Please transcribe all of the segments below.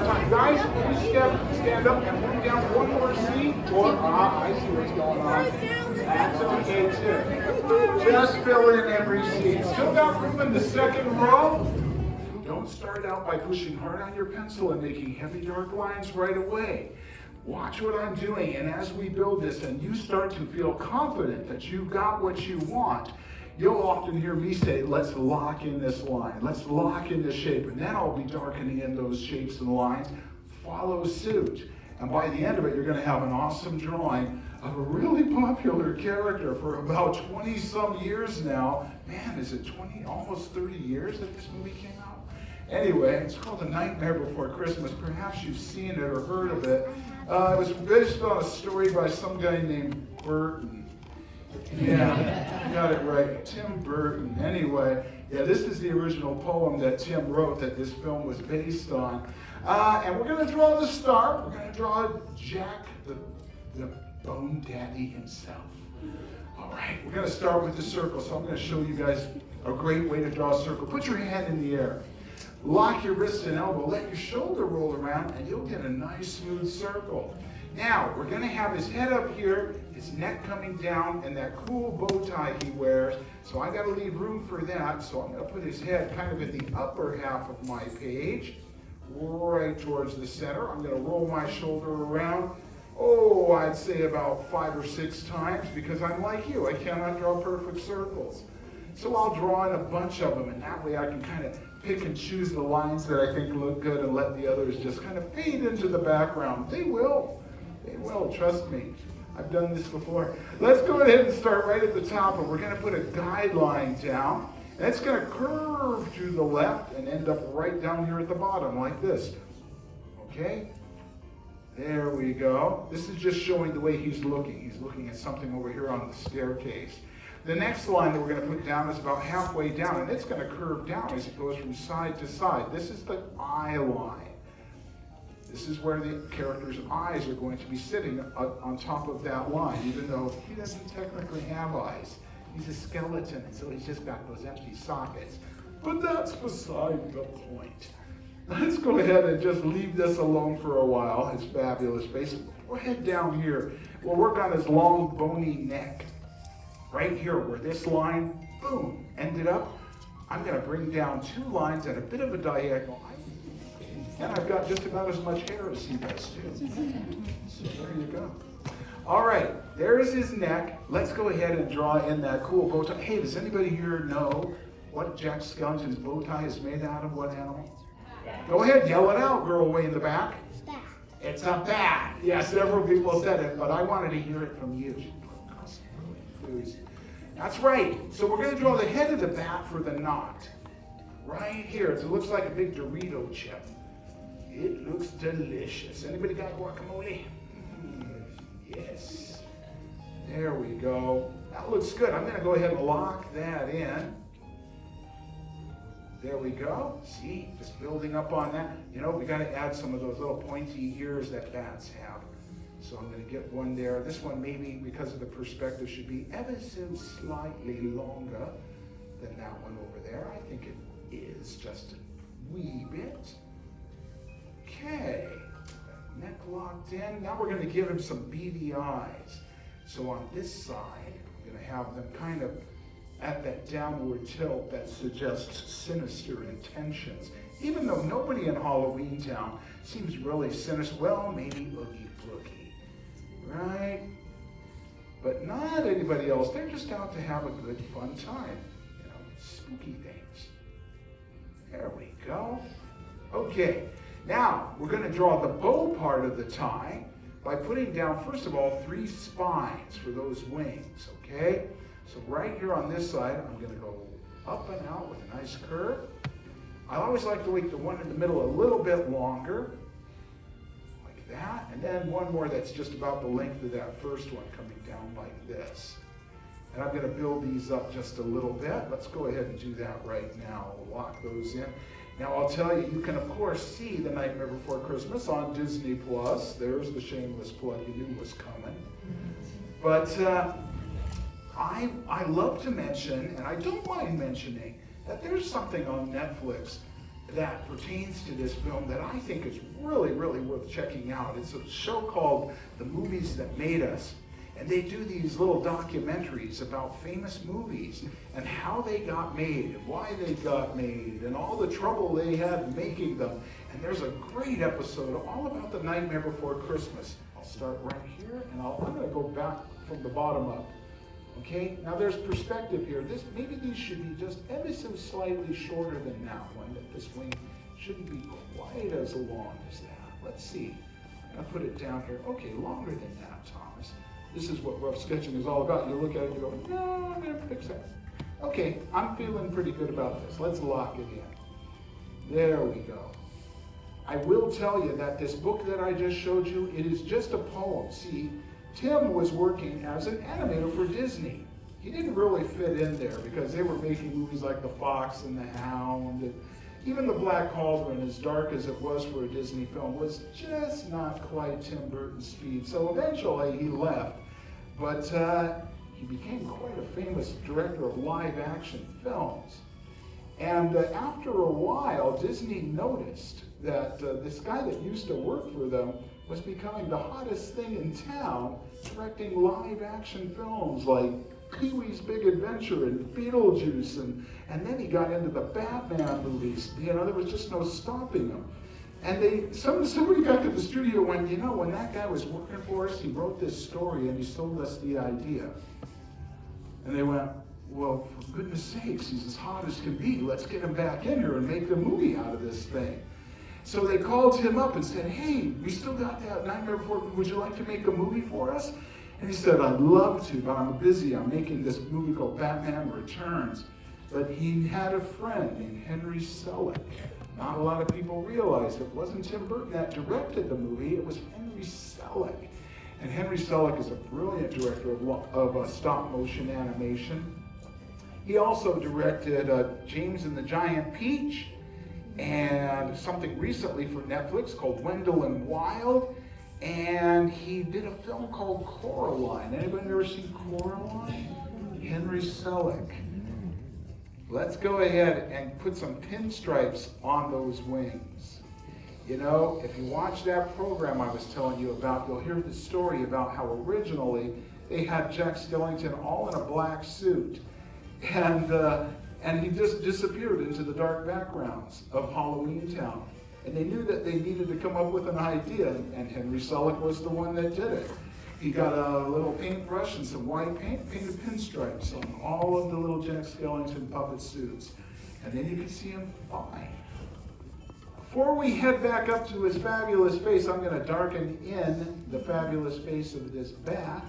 time. Guys, please stand up and move down one more seat. Or, I see what's going on. That's okay too. Just fill in every seat. Still got room in the second row. Don't start out by pushing hard on your pencil and making heavy dark lines right away. Watch what I'm doing, and as we build this and you start to feel confident that you've got what you want, you'll often hear me say, let's lock in this line, let's lock in this shape, and then I'll be darkening in those shapes and lines. Follow suit. And by the end of it, you're going to have an awesome drawing of a really popular character for about 20 some years now. Man, is it 20, almost 30 years that this movie came out? Anyway, it's called A Nightmare Before Christmas. Perhaps you've seen it or heard of it. It was based on a story by some guy named Burton. Yeah, you got it right. Tim Burton. Anyway, yeah, this is the original poem that Tim wrote that this film was based on. And we're going to draw the star. We're going to draw Jack, the Bone Daddy himself. All right, we're going to start with the circle. So I'm going to show you guys a great way to draw a circle. Put your hand in the air. Lock your wrist and elbow. Let your shoulder roll around, and you'll get a nice, smooth circle. Now, we're going to have his head up here, his neck coming down, and that cool bow tie he wears. So I got to leave room for that. So I'm going to put his head kind of in the upper half of my page, right towards the center. I'm going to roll my shoulder around. Oh, I'd say about 5 or 6 times, because I'm like you. I cannot draw perfect circles. So I'll draw in a bunch of them, and that way I can kind of pick and choose the lines that I think look good and let the others just kind of fade into the background. They will, trust me. I've done this before. Let's go ahead and start right at the top, and we're going to put a guideline down, and it's going to curve to the left and end up right down here at the bottom like this. Okay? There we go. This is just showing the way he's looking. He's looking at something over here on the staircase. The next line that we're going to put down is about halfway down, and it's going to curve down as it goes from side to side. This is the eye line. This is where the character's eyes are going to be sitting on top of that line, even though he doesn't technically have eyes. He's a skeleton, and so he's just got those empty sockets. But that's beside the point. Let's go ahead and just leave this alone for a while, his fabulous face. We'll head down here. We'll work on his long, bony neck. Right here, where this line, boom, ended up, I'm going to bring down 2 lines at a bit of a diagonal. And I've got just about as much hair as he does, too. So there you go. All right, there's his neck. Let's go ahead and draw in that cool bow tie. Hey, does anybody here know what Jack Skellington's bow tie is made out of? What animal? Go ahead, yell it out, girl way in the back. Bat. It's a bat. Yeah, several people said it, but I wanted to hear it from you. That's right. So we're going to draw the head of the bat for the knot. Right here. It looks like a big Dorito chip. It looks delicious. Anybody got guacamole? Yes. There we go. That looks good. I'm going to go ahead and lock that in. There we go. See, just building up on that. You know, we got to add some of those little pointy ears that bats have. So I'm going to get one there. This one, maybe because of the perspective, should be ever so slightly longer than that one over there. I think it is just a wee bit. Okay. Neck locked in. Now we're going to give him some beady eyes. So on this side, I'm going to have them kind of at that downward tilt that suggests sinister intentions. Even though nobody in Halloween Town seems really sinister. Well, maybe Oogie Boogie. Right? But not anybody else. They're just out to have a good, fun time. You know, spooky things. There we go. Okay. Now, we're going to draw the bow part of the tie by putting down, first of all, 3 spines for those wings. Okay? So right here on this side, I'm going to go up and out with a nice curve. I always like to make the one in the middle a little bit longer. That, and then one more that's just about the length of that first one coming down like this. And I'm going to build these up just a little bit. Let's go ahead and do that right now. We'll lock those in. Now I'll tell you, you can of course see The Nightmare Before Christmas on Disney+. There's the shameless plug you knew was coming. But I love to mention, and I don't mind mentioning, that there's something on Netflix that pertains to this film that I think is really, really worth checking out. It's a show called The Movies That Made Us. And they do these little documentaries about famous movies and how they got made and why they got made and all the trouble they had making them. And there's a great episode all about The Nightmare Before Christmas. I'll start right here and I'm going to go back from the bottom up. Okay, now there's perspective here. Maybe these should be just ever so slightly shorter than that one. That this wing shouldn't be quite as long as that. Let's see. I'm going to put it down here. Okay, longer than that, Thomas. This is what rough sketching is all about. You look at it and you go, no, I'm going to fix that. Okay, I'm feeling pretty good about this. Let's lock it in. There we go. I will tell you that this book that I just showed you, it is just a poem. See, Tim was working as an animator for Disney. He didn't really fit in there because they were making movies like The Fox and the Hound. And even The Black Cauldron, as dark as it was for a Disney film, was just not quite Tim Burton's speed. So eventually he left. But he became quite a famous director of live action films. And after a while, Disney noticed that this guy that used to work for them was becoming the hottest thing in town, directing live action films like Pee-wee's Big Adventure and Beetlejuice, and then he got into the Batman movies. You know, there was just no stopping him. And somebody back at the studio went, you know, when that guy was working for us, he wrote this story and he sold us the idea. And they went, well, for goodness sakes, he's as hot as can be. Let's get him back in here and make a movie out of this thing. So they called him up and said, hey, we still got that Nightmare Before, would you like to make a movie for us? And he said, I'd love to, but I'm busy. I'm making this movie called Batman Returns. But he had a friend named Henry Selick. Not a lot of people realize it wasn't Tim Burton that directed the movie, it was Henry Selick. And Henry Selick is a brilliant director of stop motion animation. He also directed James and the Giant Peach, and something recently for Netflix called Wendell and Wild, and he did a film called Coraline. Anybody ever seen Coraline? Henry Selick. Let's go ahead and put some pinstripes on those wings. You know, if you watch that program I was telling you about, you'll hear the story about how originally they had Jack Skellington all in a black suit, and he just disappeared into the dark backgrounds of Halloween Town. And they knew that they needed to come up with an idea, and Henry Selick was the one that did it. He got a little paintbrush and some white paint, painted pinstripes on all of the little Jack Skellington puppet suits. And then you could see him fine. Before we head back up to his fabulous face, I'm going to darken in the fabulous face of this bat,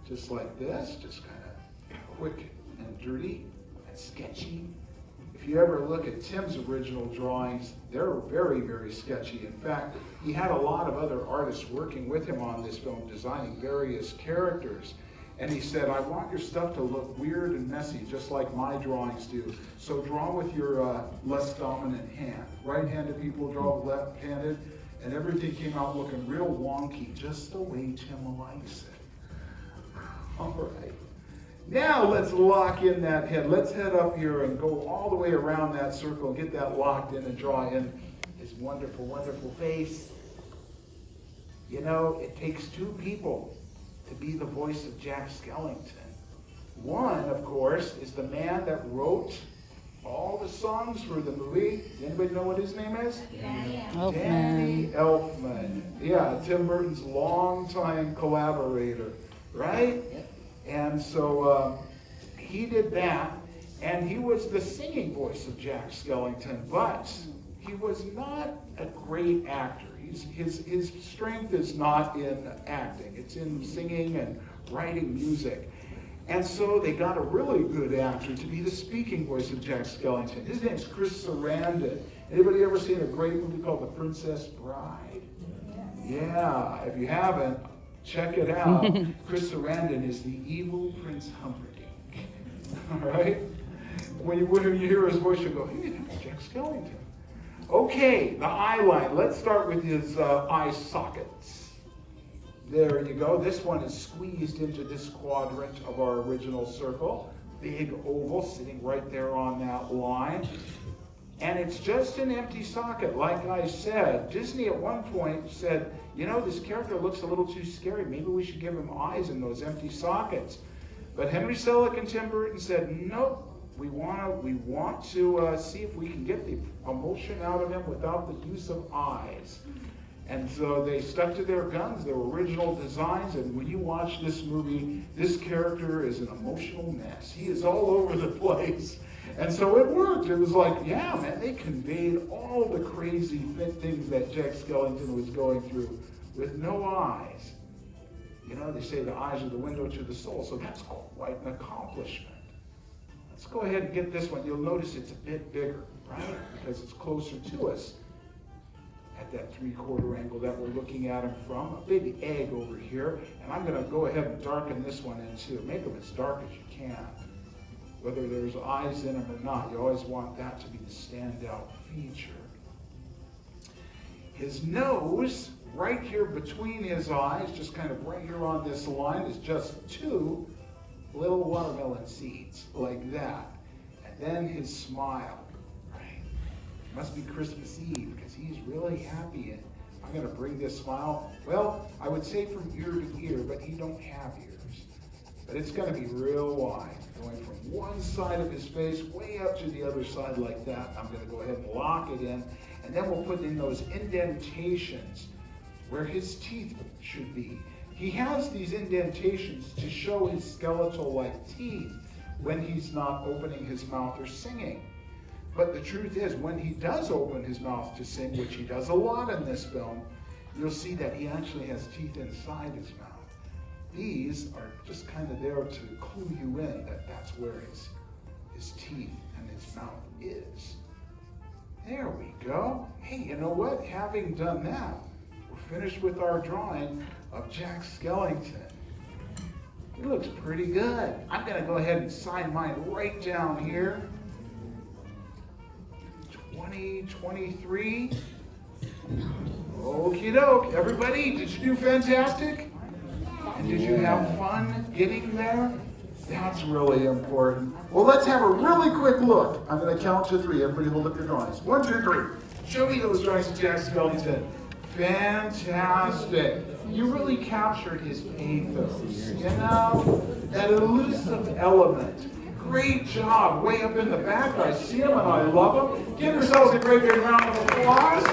just like this, just kind of quick and dirty and sketchy. If you ever look at Tim's original drawings, they're very, very sketchy. In fact, he had a lot of other artists working with him on this film, designing various characters. And he said, I want your stuff to look weird and messy, just like my drawings do. So draw with your less dominant hand. Right-handed people draw left-handed, and everything came out looking real wonky, just the way Tim likes it. All right. Now let's lock in that head. Let's head up here and go all the way around that circle and get that locked in and draw in his wonderful, wonderful face. You know, it takes two people to be the voice of Jack Skellington. One, of course, is the man that wrote all the songs for the movie. Does anybody know what his name is? Danny Elfman. Yeah, Tim Burton's longtime collaborator, right? And so he did that, and he was the singing voice of Jack Skellington, but he was not a great actor. His strength is not in acting. It's in singing and writing music. And so they got a really good actor to be the speaking voice of Jack Skellington. His name's Chris Sarandon. Anybody ever seen a great movie called The Princess Bride? Yeah, if you haven't, check it out. Chris Sarandon is the evil Prince Humperdinck. All right? When you hear his voice, you go, hey, that's Jack Skellington. Okay, the eye line. Let's start with his eye sockets. There you go. This one is squeezed into this quadrant of our original circle. Big oval sitting right there on that line. And it's just an empty socket, like I said. Disney at one point said, you know, this character looks a little too scary. Maybe we should give him eyes in those empty sockets. But Henry Selick and Tim Burton said, nope, we want to see if we can get the emotion out of him without the use of eyes. And so they stuck to their guns, their original designs, and when you watch this movie, this character is an emotional mess. He is all over the place. And so it worked. It was like, yeah, man, they conveyed all the crazy things that Jack Skellington was going through with no eyes. You know, they say the eyes are the window to the soul, so that's quite an accomplishment. Let's go ahead and get this one. You'll notice it's a bit bigger, right? Because it's closer to us at that 3/4 angle that we're looking at him from. A big egg over here. And I'm going to go ahead and darken this one in too. Make them as dark as you can. Whether there's eyes in them or not, you always want that to be the standout feature. His nose, right here between his eyes, just kind of right here on this line, is just 2 little watermelon seeds, like that. And then his smile, right? Must be Christmas Eve, because he's really happy. And I'm going to bring this smile, well, I would say from ear to ear, but he don't have ears. But it's going to be real wide, going from one side of his face way up to the other side like that. I'm going to go ahead and lock it in, and then we'll put in those indentations where his teeth should be. He has these indentations to show his skeletal-like teeth when he's not opening his mouth or singing. But the truth is, when he does open his mouth to sing, which he does a lot in this film, you'll see that he actually has teeth inside his mouth. These are just kind of there to clue you in that that's where his teeth and his mouth is. There we go. Hey, you know what? Having done that, we're finished with our drawing of Jack Skellington. It looks pretty good. I'm going to go ahead and sign mine right down here. 2023. Okie doke. Everybody, did you do fantastic? And did you have fun getting there? That's really important. Well, let's have a really quick look. I'm going to count to 3. Everybody hold up your drawings. 1, 2, 3. Show me those drawings of Jack Skellington. Fantastic. You really captured his pathos, you know? That elusive element. Great job. Way up in the back, I see him and I love him. Give yourselves a great big round of applause.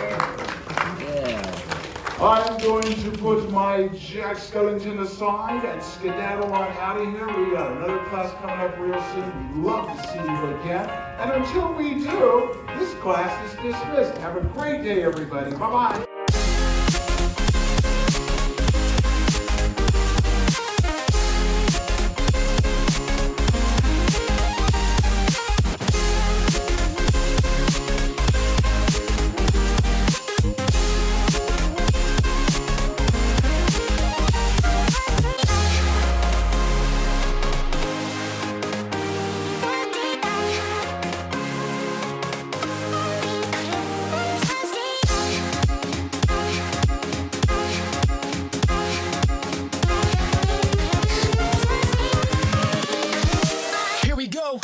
I'm going to put my Jack Skellington aside and skedaddle on out of here. We got another class coming up real soon. We'd love to see you again. And until we do, this class is dismissed. Have a great day, everybody. Bye-bye. Here we go.